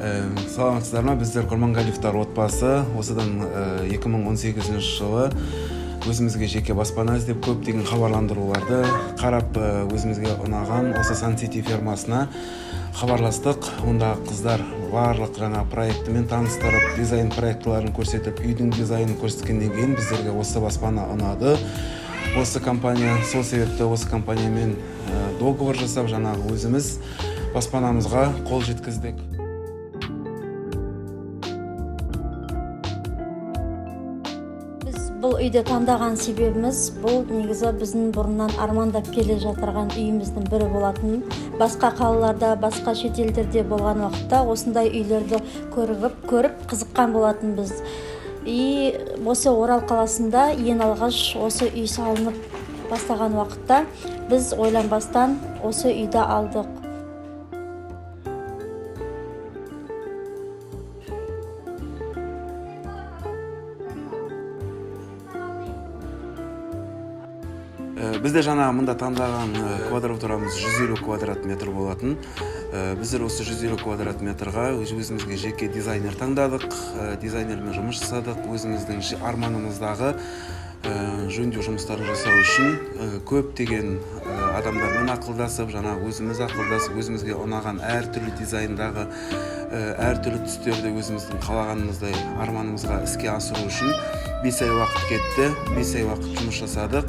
Саламатсыздар ма? Біздер Құрманғалиевтар отбасы осыдан 2018 жылы өзімізге жеке баспана іздеп көптеген хабарландыруларды қарап өзімізге ұнаған осы Сан-Сити фермасына хабарластық. Онда қыздар барлық жаңа проектімен таныстырып, дизайн проектілерін көрсетіп, үйдің дизайнын көрсеткеннен кейін біздерге осы баспана ұнады. Осы компания, сол себепті осы компаниямен договор жасап, жаңағы өзіміз баспанамызға қол жеткіздік. Бұл үйді таңдаған себебіміз бұл негізі біздің бұрыннан армандап келе жатырған үйіміздің бірі болатын. Басқа қалаларда, басқа шетелдерде болған уақытта осындай үйлерді көріп қызыққан болатын біз. И осы Орал қаласында ең алғаш осы үй салынып бастаған уақытта біз ойланбастан осы үйді алдық. Бізде жаңа мұнда таңдаған квадратурамыз 150 квадрат метр болатын. Біздер осы 150 квадрат метрға өзімізге жеке дизайнер таңдадық, дизайнермен жұмыс жасадық. Өзіміздің арманымыздағы жөндеу жұмыстарын жасау үшін көптеген адамдармен ақылдасып, жаңа өзіміз ақылдасып, өзімізге ұнаған әртүрлі дизайндағы әртүрлі түстерді өзіміздің қалағанымыздай арманымызға іске асыру үшін 5 ай уақыт кетті, 5 ай уақыт жұмыс жасадық.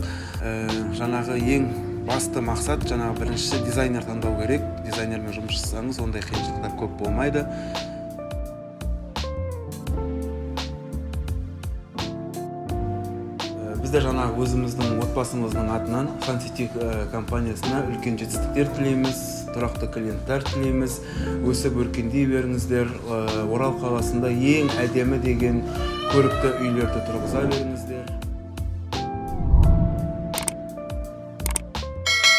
Жаңағы ең басты мақсат, жаңағы бірінші дизайнер таңдау керек. Дизайнермен жұмыс жасасаңыз, ондай қиыншылықтар көп болмайды. Бізде жаңағы өзіміздің отбасымыздың атынан Сан-Сити компаниясына үлкен жетістіктер тілейміз, тұрақты клиенттер тілейміз. Өсіп өркендей беріңіздер. Орал қаласында ең әдемі деген көрікті үйлерді тұрғыза беріңіздер.